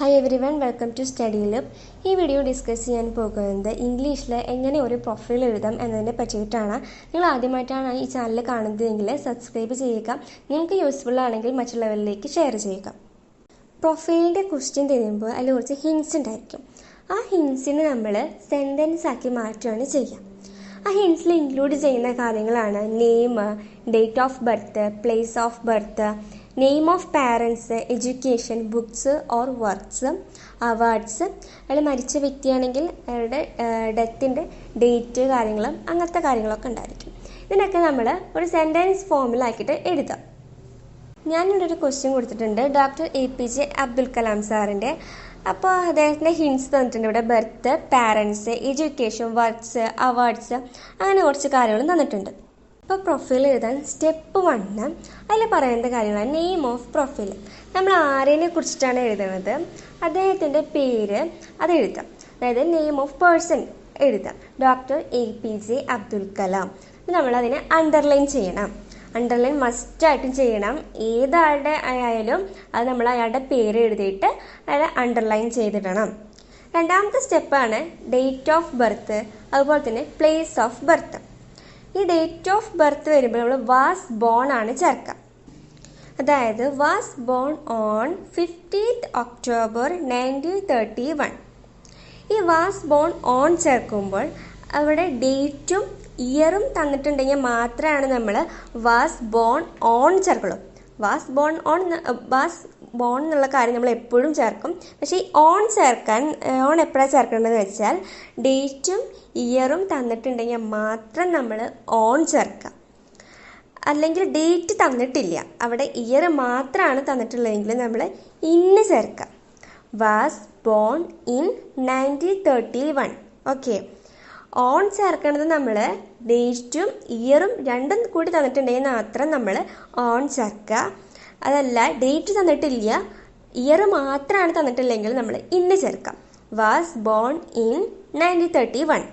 Hi everyone, welcome to Study Lab. ഈ video discuss ചെയ്യാൻ പോകുന്നത് ഇംഗ്ലീഷിൽ എങ്ങനെ ഒരു പ്രൊഫൈൽ എഴുതാം എന്നതിനെ പറ്റിയിട്ടാണ്. നിങ്ങൾ ആദ്യമായിട്ടാണ് ഈ ചാനൽ കാണുന്നതെങ്കിൽ സബ്സ്ക്രൈബ് ചെയ്യുക. നിങ്ങൾക്ക് യൂസ്ഫുൾ ആണെങ്കിൽ മറ്റുള്ളവരിലേക്ക് ഷെയർ ചെയ്യുക. പ്രൊഫൈലിൻ്റെ ക്വസ്റ്റ്യൻ തരുമ്പോൾ അതിൽ കുറച്ച് ഹിൻസ് ഉണ്ടായിരിക്കും. ആ ഹിൻസിനെ നമ്മൾ സെൻറ്റൻസ് ആക്കി മാറ്റുകയാണ് ചെയ്യുക. ആ ഹിൻസിൽ ഇൻക്ലൂഡ് ചെയ്യുന്ന കാര്യങ്ങളാണ് name, date of birth, place of birth, name of parents, education, books or works, awards, അയാൾ മരിച്ച വ്യക്തിയാണെങ്കിൽ അയാളുടെ ഡെത്തിൻ്റെ ഡേറ്റ് കാര്യങ്ങളും അങ്ങനത്തെ കാര്യങ്ങളൊക്കെ ഉണ്ടായിരിക്കും. ഇതിനൊക്കെ നമ്മൾ ഒരു സെൻറ്റൻസ് ഫോമിലാക്കിയിട്ട് എഴുതാം. ഞാനിവിടെ ഒരു ക്വസ്റ്റ്യൻ കൊടുത്തിട്ടുണ്ട് ഡോക്ടർ APJ അബ്ദുൽ കലാം സാറിൻ്റെ. അപ്പോൾ അദ്ദേഹത്തിൻ്റെ ഹിൻസ് തന്നിട്ടുണ്ട്. ഇവിടെ birth, parents, education, works, awards, അങ്ങനെ കുറച്ച് കാര്യങ്ങൾ തന്നിട്ടുണ്ട്. ഇപ്പോൾ പ്രൊഫൈൽ എഴുതാൻ സ്റ്റെപ്പ് 1 അതിൽ പറയേണ്ട കാര്യങ്ങളാണ് നെയിം ഓഫ് പ്രൊഫൈൽ. നമ്മൾ ആരെയെ കുറിച്ചിട്ടാണ് എഴുതുന്നത്, അദ്ദേഹത്തിൻ്റെ പേര് അത് എഴുതാം. അതായത് നെയിം ഓഫ് പേഴ്സൺ എഴുതാം, ഡോക്ടർ APJ അബ്ദുൽ കലാം. നമ്മളതിനെ അണ്ടർലൈൻ ചെയ്യണം. അണ്ടർലൈൻ മസ്റ്റായിട്ടും ചെയ്യണം. ഏതാളുടെ ആയാലും അത് നമ്മൾ അയാളുടെ പേര് എഴുതിയിട്ട് അയാളെ അണ്ടർലൈൻ ചെയ്തിടണം. രണ്ടാമത്തെ സ്റ്റെപ്പാണ് ഡേറ്റ് ഓഫ് ബർത്ത്, അതുപോലെ തന്നെ പ്ലേസ് ഓഫ് ബർത്ത്. ഈ ഡേറ്റ് ഓഫ് ബർത്ത് വരുമ്പോൾ നമ്മൾ വാസ് ബോൺ ആണ് ചേർക്കുക. അതായത് was born on 15th October 1931. ഈ വാസ് ബോൺ ഓൺ ചേർക്കുമ്പോൾ അവിടെ ഡേറ്റും ഇയറും തന്നിട്ടുണ്ടെങ്കിൽ മാത്രമാണ് നമ്മൾ വാസ് ബോൺ ഓൺ ചേർക്കുള്ളൂ. വാസ് ബോൺ എന്നുള്ള കാര്യം നമ്മൾ എപ്പോഴും ചേർക്കും. പക്ഷേ ഈ ഓൺ എപ്പോഴാണ് ചേർക്കേണ്ടതെന്ന് വെച്ചാൽ ഡേറ്റും ഇയറും തന്നിട്ടുണ്ടെങ്കിൽ മാത്രം നമ്മൾ ഓൺ ചേർക്കുക. അല്ലെങ്കിൽ ഡേറ്റ് തന്നിട്ടില്ല, അവിടെ ഇയർ മാത്രമാണ് തന്നിട്ടുള്ളതെങ്കിൽ നമ്മൾ ഇന്ന് ചേർക്കുക. Was born in 1931. Okay, on ചേർക്കേണ്ടത് നമ്മൾ ഡേറ്റും ഇയറും രണ്ടും കൂടി തന്നിട്ടുണ്ടെങ്കിൽ മാത്രം നമ്മൾ ഓൺ ചേർക്കുക. അതല്ല ഡേറ്റ് തന്നിട്ടില്ല, ഇയർ മാത്രമാണ് തന്നിട്ടില്ലെങ്കിൽ നമ്മൾ ഇന്ന് ചേർക്കാം. Was born in 1931.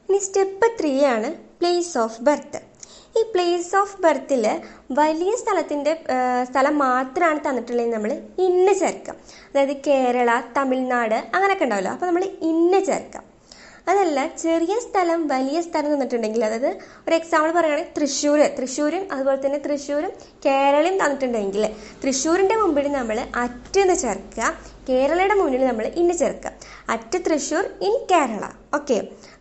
ഇനി സ്റ്റെപ്പ് 3 ആണ് പ്ലേസ് ഓഫ് ബർത്ത്. ഈ പ്ലേസ് ഓഫ് ബർത്തിൽ വലിയ സ്ഥലം മാത്രമാണ് തന്നിട്ടുള്ളതെങ്കിൽ നമ്മൾ ഇന്ന് ചേർക്കാം. അതായത് കേരള, തമിഴ്നാട് അങ്ങനെയൊക്കെ ഉണ്ടാവുമല്ലോ, അപ്പോൾ നമ്മൾ ഇന്ന് ചേർക്കാം. അതല്ല ചെറിയ സ്ഥലം വലിയ സ്ഥലം തന്നിട്ടുണ്ടെങ്കിൽ, അതായത് ഒരു എക്സാമ്പിൾ പറയുകയാണെങ്കിൽ തൃശ്ശൂരും അതുപോലെ തന്നെ തൃശ്ശൂരും കേരളയും തന്നിട്ടുണ്ടെങ്കിൽ തൃശ്ശൂരിൻ്റെ മുമ്പിൽ നമ്മൾ അറ്റ് എന്ന് ചേർക്കുക, കേരളയുടെ മുന്നിൽ നമ്മൾ ഇന്ന് ചേർക്കുക. At Thrissur in Kerala. Okay,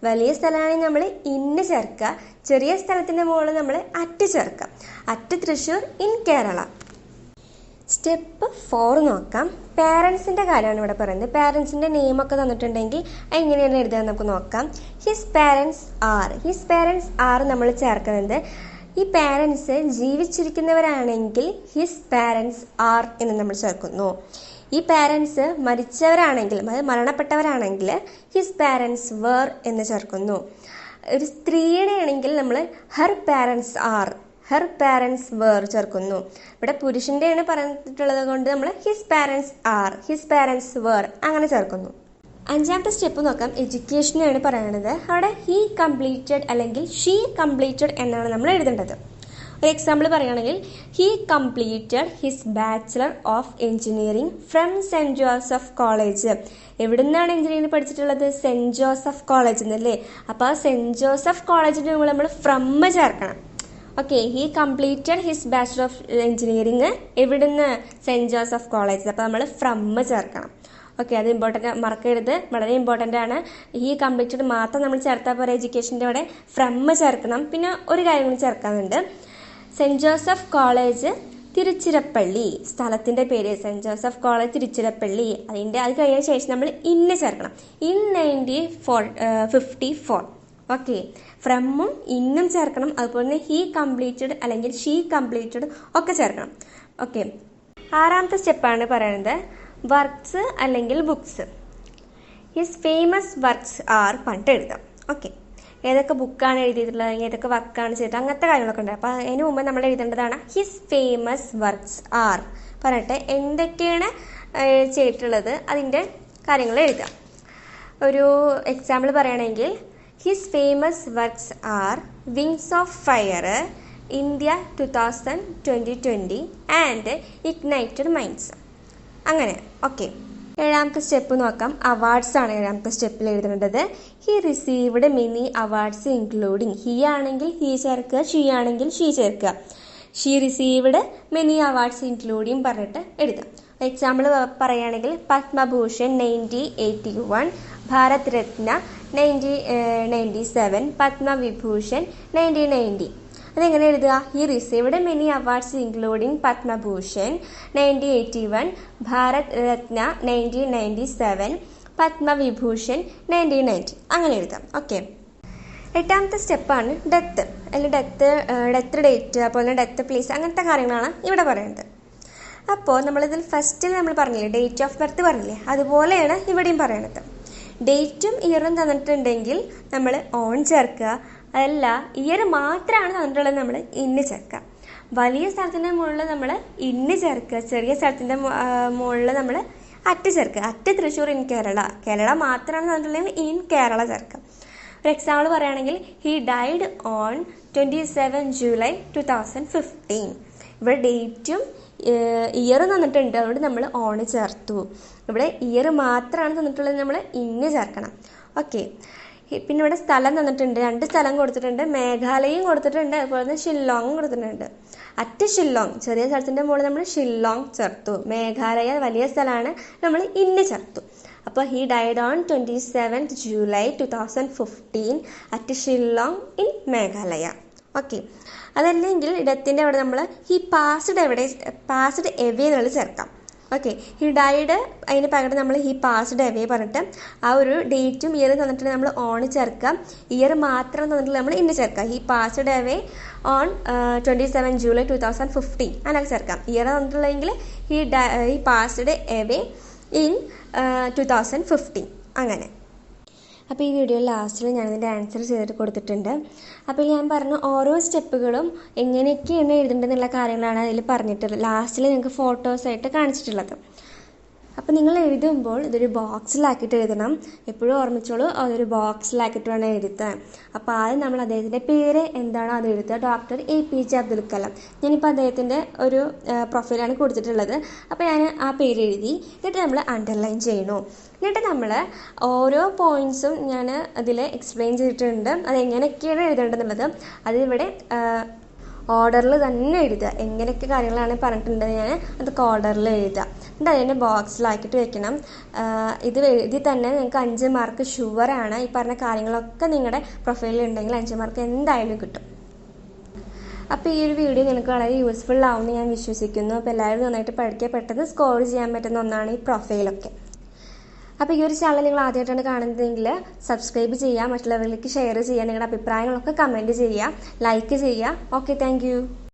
വലിയ സ്ഥലമാണെങ്കിൽ നമ്മൾ ഇന്ന് ചേർക്കുക, ചെറിയ സ്ഥലത്തിൻ്റെ മുകളിൽ നമ്മൾ അറ്റ് ചേർക്കുക. At Thrissur in Kerala. Step 4 നോക്കാം. പാരൻസിൻ്റെ കാര്യമാണ് ഇവിടെ പറയുന്നത്. പാരൻസിൻ്റെ നെയിമൊക്കെ തന്നിട്ടുണ്ടെങ്കിൽ എങ്ങനെയാണ് എഴുതാൻ നമുക്ക് നോക്കാം. ഹിസ് പാരൻസ് ആർ നമ്മൾ ചേർക്കുന്നത്. ഈ പാരൻസ് ജീവിച്ചിരിക്കുന്നവരാണെങ്കിൽ ഹിസ് പാരൻസ് ആർ എന്ന് നമ്മൾ ചേർക്കുന്നു. ഈ പാരൻസ് മരിച്ചവരാണെങ്കിൽ, അതായത് മരണപ്പെട്ടവരാണെങ്കിൽ ഹിസ് പാരൻസ് വേർ എന്ന് ചേർക്കുന്നു. ഒരു സ്ത്രീയുടെ ആണെങ്കിൽ നമ്മൾ ഹെർ പാരൻസ് വേർ ചേർക്കുന്നു. ഇവിടെ പുരുഷൻ്റെയാണ് പറഞ്ഞിട്ടുള്ളത് കൊണ്ട് നമ്മൾ ഹിസ് പാരൻസ് വേർ അങ്ങനെ ചേർക്കുന്നു. 5ാമത്തെ സ്റ്റെപ്പ് നോക്കാം. എഡ്യൂക്കേഷനാണ് പറയുന്നത്. അവിടെ ഹി കംപ്ലീറ്റഡ് അല്ലെങ്കിൽ ഷീ കംപ്ലീറ്റഡ് എന്നാണ് നമ്മൾ എഴുതേണ്ടത്. ഒരു എക്സാമ്പിൾ പറയുകയാണെങ്കിൽ he completed his bachelor of engineering from Saint Joseph College. എവിടെ നിന്നാണ് എഞ്ചിനീയറിംഗ് പഠിച്ചിട്ടുള്ളത്? സെൻറ്റ് ജോസഫ് കോളേജിൽ നിന്നല്ലേ. അപ്പോൾ ആ സെൻറ്റ് ജോസഫ് കോളേജിൻ്റെ മുകളിൽ നമ്മൾ ഫ്രം ചേർക്കണം. Okay, he completed his bachelor of engineering എവിടുന്ന്? Saint Joseph college. അപ്പോൾ നമ്മൾ ഫ്രം ചേർക്കണം. ഓക്കെ, അത് ഇമ്പോർട്ടൻ്റ്, മറക്കരുത്, വളരെ ഇമ്പോർട്ടൻ്റ് ആണ്. ഹി കംപ്ലീറ്റഡ് മാത്രം നമ്മൾ ചേർത്താൽ പോരാ, എഡ്യൂക്കേഷൻ്റെ അവിടെ ഫ്രം ചേർക്കണം. പിന്നെ ഒരു കാര്യം കൂടി ചേർക്കാനുണ്ട്. സെൻറ്റ് ജോസഫ് കോളേജ് തിരുച്ചിറപ്പള്ളി, സ്ഥലത്തിൻ്റെ പേര് സെൻറ്റ് ജോസഫ് കോളേജ് തിരുച്ചിറപ്പള്ളി. അത് കഴിഞ്ഞ ശേഷം നമ്മൾ ഇന്ന് ചേർക്കണം. ഇൻ 1954. ഓക്കെ, ഫ്രമും ഇന്നും ചേർക്കണം. അതുപോലെ തന്നെ ഹി കംപ്ലീറ്റഡ് അല്ലെങ്കിൽ ഷീ കംപ്ലീറ്റഡ് ഒക്കെ ചേർക്കണം. ഓക്കെ, 6ാമത്തെ സ്റ്റെപ്പാണ് പറയുന്നത് വർക്ക്സ് അല്ലെങ്കിൽ books. His famous works R പറഞ്ഞിട്ട് എഴുതാം. ഓക്കെ, ഏതൊക്കെ ബുക്കാണ് എഴുതിയിട്ടുള്ളത്, ഏതൊക്കെ വർക്കാണ് ചെയ്തിട്ട് അങ്ങനത്തെ കാര്യങ്ങളൊക്കെ ഉണ്ട്. അപ്പോൾ അതിന് മുമ്പ് നമ്മൾ എഴുതേണ്ടതാണ് ഹിസ് ഫേമസ് വർക്ക്സ് ആർ പറഞ്ഞിട്ട് എന്തൊക്കെയാണ് ചെയ്തിട്ടുള്ളത് അതിൻ്റെ കാര്യങ്ങൾ എഴുതാം. ഒരു എക്സാമ്പിൾ പറയുകയാണെങ്കിൽ his famous works R wings of fire, India 2020 and Ignited minds. അങ്ങനെ. ഓക്കെ, ഏഴാമത്തെ സ്റ്റെപ്പ് നോക്കാം. അവാർഡ്സ് ആണ് ഏഴാമത്തെ സ്റ്റെപ്പിൽ എഴുതേണ്ടത്. He received many awards including. He ആണെങ്കിൽ ഹി ചേർക്കുക, ഷീ ആണെങ്കിൽ ഷീ ചേർക്കുക. She received many awards including പറഞ്ഞിട്ട് എഴുതാം. എക്സാമ്പിൾ പറയുകയാണെങ്കിൽ പത്മഭൂഷൺ 1981, ഭാരത് രത്ന 1997, പത്മവിഭൂഷൺ 1990. അതെങ്ങനെ എഴുതുക? He received many awards including Padma Bhushan 1981, Bharat Ratna 1997, Padma Vibhushan 1990. അങ്ങനെ എഴുതാം. ഓക്കെ, എട്ടാമത്തെ സ്റ്റെപ്പാണ് ഡെത്ത്. അല്ലെങ്കിൽ ഡെത്ത് ഡേറ്റ്, അതുപോലെ ഡെത്ത് പ്ലേസ്, അങ്ങനത്തെ കാര്യങ്ങളാണ് ഇവിടെ പറയുന്നത്. അപ്പോൾ നമ്മളിതിൽ ഫസ്റ്റിൽ നമ്മൾ പറഞ്ഞില്ലേ ഡേറ്റ് ഓഫ് ബർത്ത് പറഞ്ഞില്ലേ, അതുപോലെയാണ് ഇവിടെയും പറയണത്. ഡേറ്റും ഇയറും തന്നിട്ടുണ്ടെങ്കിൽ നമ്മൾ ഓൺ ചേർക്കുക, അതല്ല ഇയർ മാത്രമാണ് തന്നിട്ടുള്ളത് നമ്മൾ ഇന്ന് ചേർക്കുക. വലിയ സ്ഥലത്തിൻ്റെ മുകളിൽ നമ്മൾ ഇന്ന് ചേർക്കുക, ചെറിയ സ്ഥലത്തിൻ്റെ മുകളിൽ നമ്മൾ അറ്റ് ചേർക്കുക. അറ്റ് തൃശ്ശൂർ ഇൻ കേരള, കേരള മാത്രമാണ് തന്നിട്ടുണ്ടെങ്കിൽ ഇൻ കേരള ചേർക്കുക. ഒരു എക്സാമ്പിൾ പറയുകയാണെങ്കിൽ ഹി ഡൈഡ് ഓൺ 27 ജൂലൈ 2015. ഇവിടെ ഡേറ്റും ഇയർ തന്നിട്ടുണ്ട്, അതുകൊണ്ട് നമ്മൾ ഓൺ ചേർത്തു. ഇവിടെ ഇയർ മാത്രമാണ് തന്നിട്ടുള്ളത്, നമ്മൾ ഇന്ന് ചേർക്കണം. ഓക്കെ, പിന്നെ ഇവിടെ സ്ഥലം തന്നിട്ടുണ്ട്, 2 സ്ഥലം കൊടുത്തിട്ടുണ്ട്, മേഘാലയയും കൊടുത്തിട്ടുണ്ട്, അതുപോലെ തന്നെ ഷില്ലോങ്ങും കൊടുത്തിട്ടുണ്ട്. അറ്റ് ഷില്ലോങ്, ചെറിയ സ്ഥലത്തിൻ്റെ മുകളിൽ നമ്മൾ ഷില്ലോങ് ചേർത്തു. മേഘാലയ വലിയ സ്ഥലമാണ്, നമ്മൾ ഇന്ന് ചേർത്തു. അപ്പോൾ he died on 27 July 2015 at Shillong in Meghalaya. Okay, അതല്ലെങ്കിൽ ഇടത്തിൻ്റെ അവിടെ നമ്മൾ ഹി പാസ്ഡ് എവേ എന്നുള്ളത് ചേർക്കാം. ഓക്കെ, ഹി ഡൈഡ് അതിന് പകരം നമ്മൾ ഹി പാസ്ഡ് എവേ പറഞ്ഞിട്ട് ആ ഒരു ഡേറ്റും ഇയറും തന്നിട്ടുണ്ടെങ്കിൽ നമ്മൾ ഓൺ ചേർക്കാം, ഇയർ മാത്രം തന്നിട്ടുള്ള നമ്മൾ ഇന്ന് ചേർക്കാം. He passed away on 27 July 2015 അങ്ങനെ ചേർക്കാം. ഇയർ തന്നിട്ടുള്ളതെങ്കിൽ ഹി പാസ്ഡ് എവേ ഇൻ 2015 അങ്ങനെ. അപ്പോൾ ഈ വീഡിയോ ലാസ്റ്റിൽ ഞാനിതിൻ്റെ ആൻസർ ചെയ്തിട്ട് കൊടുത്തിട്ടുണ്ട്. അപ്പോൾ ഞാൻ പറഞ്ഞ ഓരോ സ്റ്റെപ്പുകളും എങ്ങനെയൊക്കെയാണ് എഴുതേണ്ടതെന്നുള്ള കാര്യങ്ങളാണ് അതിൽ പറഞ്ഞിട്ടുള്ളത്. ലാസ്റ്റിൽ നിങ്ങൾക്ക് ഫോട്ടോസായിട്ട് കാണിച്ചിട്ടുള്ളത്. അപ്പോൾ നിങ്ങൾ എഴുതുമ്പോൾ ഇതൊരു ബോക്സിലാക്കിയിട്ട് എഴുതണം. എപ്പോഴും ഓർമ്മിച്ചോളൂ, അതൊരു ബോക്സിലാക്കിയിട്ട് വേണം എഴുതാൻ. അപ്പോൾ ആദ്യം നമ്മൾ അദ്ദേഹത്തിൻ്റെ പേര് എന്താണോ അത് എഴുതുക. Doctor APJ Abdul Kalam. ഞാനിപ്പോൾ അദ്ദേഹത്തിൻ്റെ ഒരു പ്രൊഫൈലാണ് കൊടുത്തിട്ടുള്ളത്. അപ്പോൾ ഞാൻ ആ പേര് എഴുതി, എന്നിട്ട് നമ്മൾ അണ്ടർലൈൻ ചെയ്യണു. എന്നിട്ട് നമ്മൾ ഓരോ പോയിൻറ്റ്സും ഞാൻ അതിൽ എക്സ്പ്ലെയിൻ ചെയ്തിട്ടുണ്ട്, അതെങ്ങനെയൊക്കെയാണ് എഴുതേണ്ടതെന്നുള്ളത്. അതിവിടെ ഓർഡറിൽ തന്നെ എഴുതുക. എങ്ങനെയൊക്കെ കാര്യങ്ങളാണ് പറഞ്ഞിട്ടുണ്ട് ഞാൻ അതൊക്കെ ഓർഡറിൽ എഴുതുക. എന്നിട്ട് അതിൻ്റെ ബോക്സിലാക്കിയിട്ട് വെക്കണം. ഇതിൽ തന്നെ നിങ്ങൾക്ക് 5 മാർക്ക് ഷുവറാണ്. ഈ പറഞ്ഞ കാര്യങ്ങളൊക്കെ നിങ്ങളുടെ പ്രൊഫൈലിൽ ഉണ്ടെങ്കിൽ 5 മാർക്ക് എന്തായാലും കിട്ടും. അപ്പോൾ ഈ ഒരു വീഡിയോ നിങ്ങൾക്ക് വളരെ യൂസ്ഫുൾ ആവുമെന്ന് ഞാൻ വിശ്വസിക്കുന്നു. അപ്പോൾ എല്ലാവരും നന്നായിട്ട് പഠിക്കുക, പെട്ടെന്ന് സ്കോർ ചെയ്യാൻ പറ്റുന്ന ഒന്നാണ് ഈ പ്രൊഫൈലൊക്കെ. അപ്പോൾ ഈ ഒരു ചാനൽ നിങ്ങൾ ആദ്യമായിട്ടാണ് കാണുന്നതെങ്കിൽ സബ്സ്ക്രൈബ് ചെയ്യുക, മറ്റുള്ളവരിലേക്ക് ഷെയർ ചെയ്യുക, നിങ്ങളുടെ അഭിപ്രായങ്ങളൊക്കെ കമൻറ്റ് ചെയ്യുക, ലൈക്ക് ചെയ്യുക. Okay, thank you.